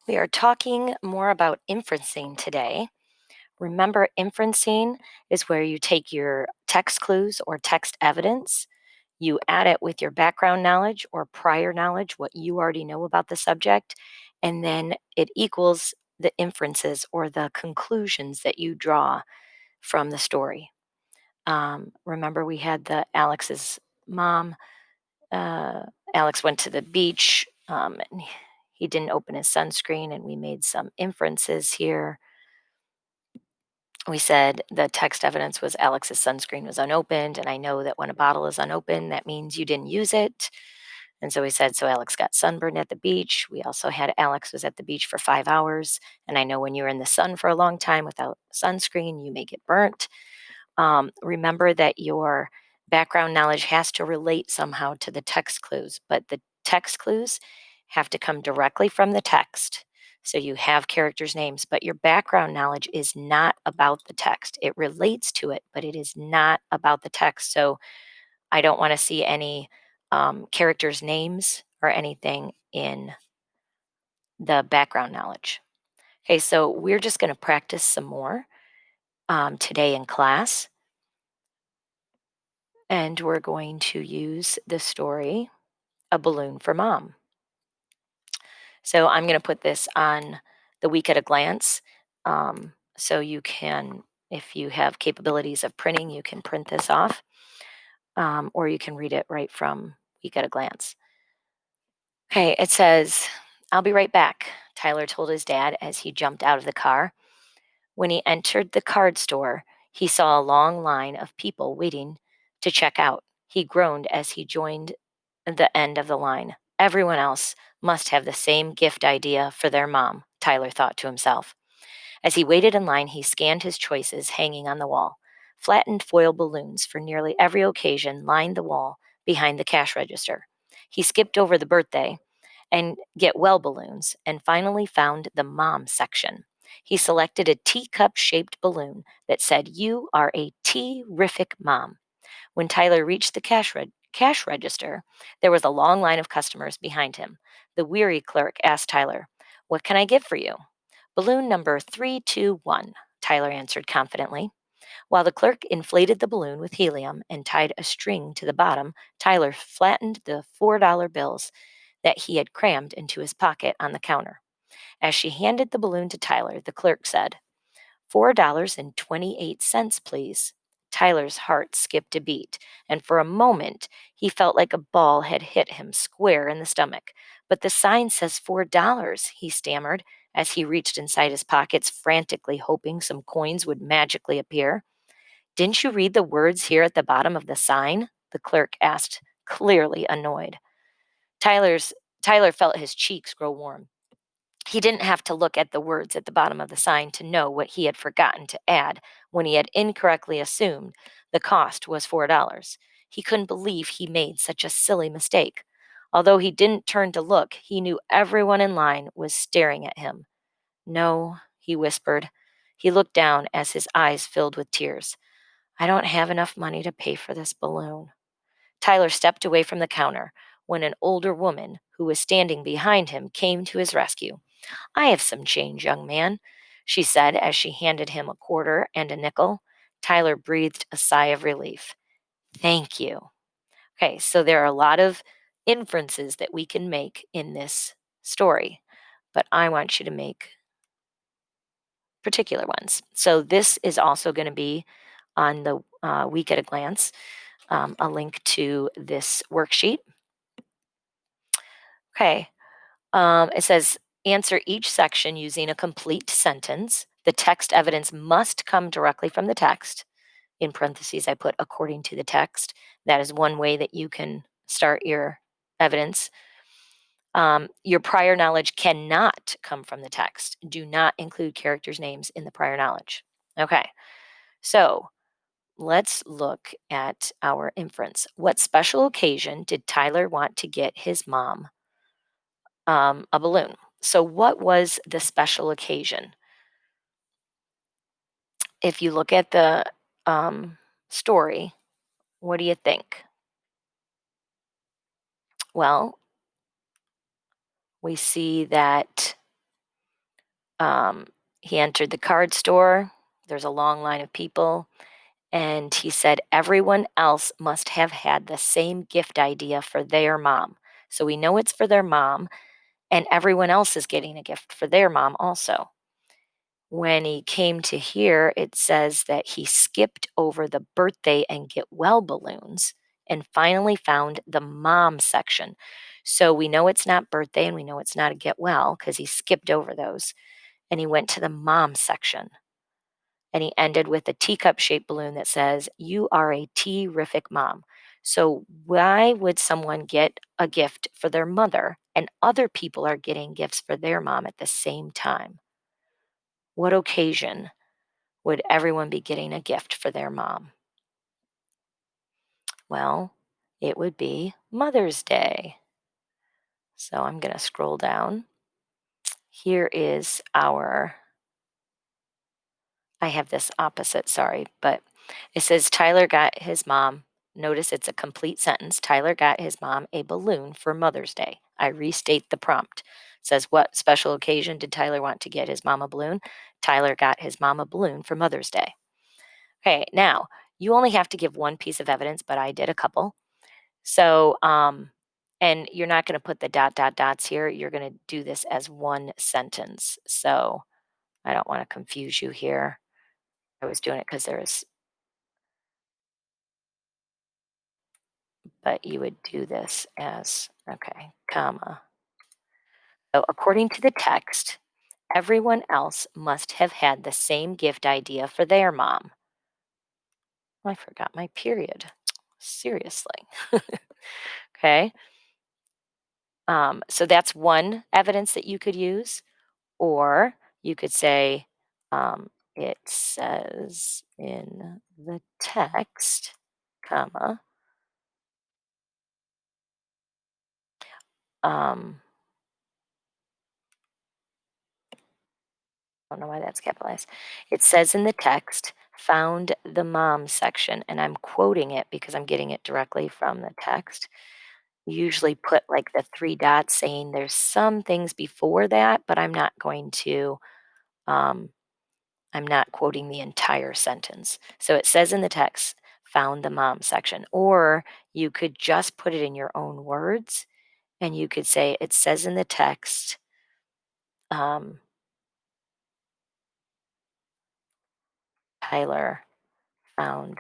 We are talking more about inferencing today. Remember, inferencing is where you take your text clues or text evidence, you add it with your background knowledge or prior knowledge, what you already know about the subject, and then it equals the inferences or the conclusions that you draw from the story. Remember, we had the Alex's mom. Uh, Alex went to the beach. And he didn't open his sunscreen, and we made some inferences here. We said the text evidence was Alex's sunscreen was unopened, and I know that when a bottle is unopened, that means you didn't use it. And so we said, so Alex got sunburned at the beach. We also had Alex was at the beach for 5 hours, and I know when you're in the sun for a long time without sunscreen, you may get burnt. Remember that your background knowledge has to relate somehow to the text clues, but the text clues have to come directly from the text. So you have characters' names, but your background knowledge is not about the text. It relates to it, but it is not about the text. So I don't want to see any characters' names or anything in the background knowledge. Okay, so we're just going to practice some more today in class. And we're going to use the story, A Balloon for Mom. So I'm going to put this on the week at a glance. So you can, if you have capabilities of printing, you can print this off, or you can read it right from week at a glance. Okay, it says, I'll be right back, Tyler told his dad as he jumped out of the car. When he entered the card store, he saw a long line of people waiting to check out. He groaned as he joined the end of the line. Everyone else must have the same gift idea for their mom, Tyler thought to himself. As he waited in line, he scanned his choices hanging on the wall. Flattened foil balloons for nearly every occasion lined the wall behind the cash register. He skipped over the birthday and get well balloons and finally found the mom section. He selected a teacup shaped balloon that said, You are a terrific mom. When Tyler reached the cash register, there was a long line of customers behind him. The weary clerk asked Tyler, What can I get for you? Balloon number 321, Tyler answered confidently. While the clerk inflated the balloon with helium and tied a string to the bottom, Tyler flattened the $4 bills that he had crammed into his pocket on the counter. As she handed the balloon to Tyler, the clerk said, $4.28, please. Tyler's heart skipped a beat, and for a moment he felt like a ball had hit him square in the stomach. But the sign says $4, he stammered as he reached inside his pockets, frantically hoping some coins would magically appear. Didn't you read the words here at the bottom of the sign? The clerk asked, clearly annoyed. Tyler's Tyler felt his cheeks grow warm. He didn't have to look at the words at the bottom of the sign to know what he had forgotten to add when he had incorrectly assumed the cost was $4. He couldn't believe he made such a silly mistake. Although he didn't turn to look, he knew everyone in line was staring at him. No, he whispered. He looked down as his eyes filled with tears. I don't have enough money to pay for this balloon. Tyler stepped away from the counter when an older woman who was standing behind him came to his rescue. I have some change, young man, she said as she handed him a quarter and a nickel. Tyler breathed a sigh of relief. Thank you. Okay, so there are a lot of inferences that we can make in this story, but I want you to make particular ones. So this is also going to be on the week at a glance, a link to this worksheet. Okay, it says answer each section using a complete sentence. The text evidence must come directly from the text. In parentheses, I put according to the text. That is one way that you can start your evidence. Your prior knowledge cannot come from the text. Do not include characters' names in the prior knowledge. Okay, so let's look at our inference. What special occasion did Tyler want to get his mom a balloon? So, what was the special occasion? If you look at the story, what do you think? Well, we see that Um, he entered the card store. There's a long line of people. And he said, everyone else must have had the same gift idea for their mom. So we know it's for their mom, and everyone else is getting a gift for their mom also. When he came to here, it says that he skipped over the birthday and get well balloons and finally found the mom section. So we know it's not birthday and we know it's not a get well because he skipped over those and he went to the mom section. And he ended with a teacup shaped balloon that says, "You are a terrific mom." So, why would someone get a gift for their mother and other people are getting gifts for their mom at the same time? What occasion would everyone be getting a gift for their mom? Well, it would be Mother's Day. So, I'm going to scroll down. Here is our I have this opposite, sorry, but it says Tyler got his mom. Notice it's a complete sentence. Tyler got his mom a balloon for Mother's Day. I restate the prompt. It says, what special occasion did Tyler want to get his mom a balloon? Tyler got his mom a balloon for Mother's Day. Okay, now you only have to give one piece of evidence, but I did a couple. So, and you're not going to put the dots here. You're going to do this as one sentence. So I don't want to confuse you here. I was doing it because there's but you would do this as okay, comma. So according to the text, everyone else must have had the same gift idea for their mom. I forgot my period. Seriously. Okay. So that's one evidence that you could use, or you could say, it says in the text, comma, um, don't know why that's capitalized. It says in the text, found the mom section, and I'm quoting it because I'm getting it directly from the text. You usually put like the three dots saying there's some things before that, but um, I'm not quoting the entire sentence. So it says in the text, found the mom section, or you could just put it in your own words and you could say, it says in the text, um, Tyler found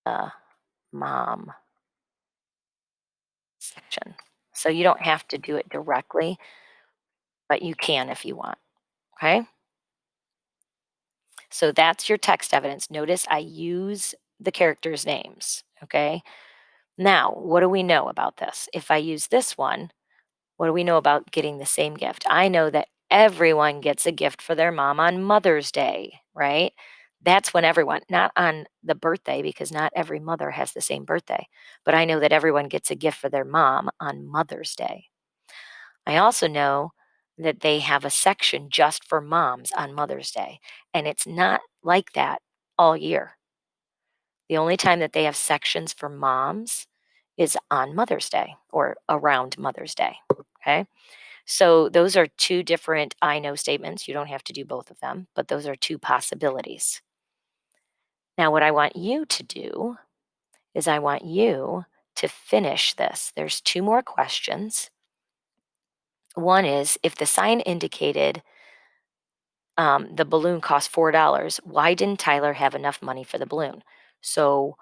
the mom section. So you don't have to do it directly, but you can if you want. Okay. So that's your text evidence. Notice I use the characters' names. Okay. Now, what do we know about this? If I use this one, what do we know about getting the same gift? I know that everyone gets a gift for their mom on Mother's Day, right? That's when everyone, not on the birthday, because not every mother has the same birthday, but I know that everyone gets a gift for their mom on Mother's Day. I also know that they have a section just for moms on Mother's Day, and it's not like that all year. The only time that they have sections for moms is on Mother's Day or around Mother's Day. Okay. So those are two different I know statements. You don't have to do both of them, but those are two possibilities. Now, what I want you to do is I want you to finish this. There's two more questions. One is if the sign indicated the balloon cost $4. Why didn't Tyler have enough money for the balloon? So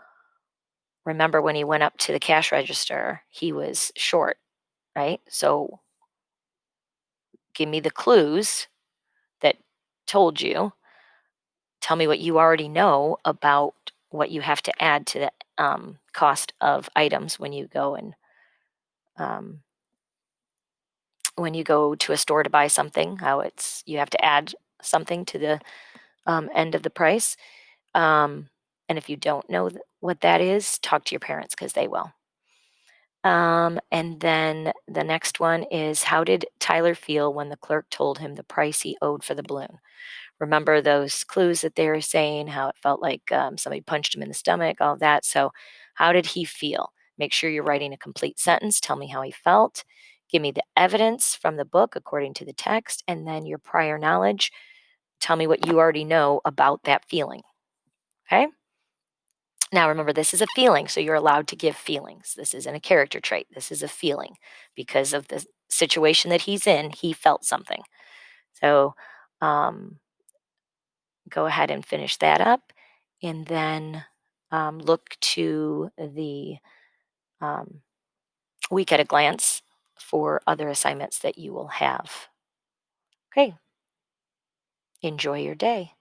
remember when he went up to the cash register, he was short, right? So give me the clues that told you. Tell me what you already know about what you have to add to the cost of items um, when you go to a store to buy something. How it's you have to add something to the end of the price. And if you don't know what that is, talk to your parents because they will. And then the next one is how did Tyler feel when the clerk told him the price he owed for the balloon? Remember those clues that they were saying, how it felt like somebody punched him in the stomach, all of that. So, how did he feel? Make sure you're writing a complete sentence. Tell me how he felt. Give me the evidence from the book according to the text, and then your prior knowledge. Tell me what you already know about that feeling. Okay. Now, remember, this is a feeling, so you're allowed to give feelings. This isn't a character trait. This is a feeling because of the situation that he's in. He felt something. So, um, go ahead and finish that up, and then look to the um, week at a glance for other assignments that you will have. Okay. Enjoy your day.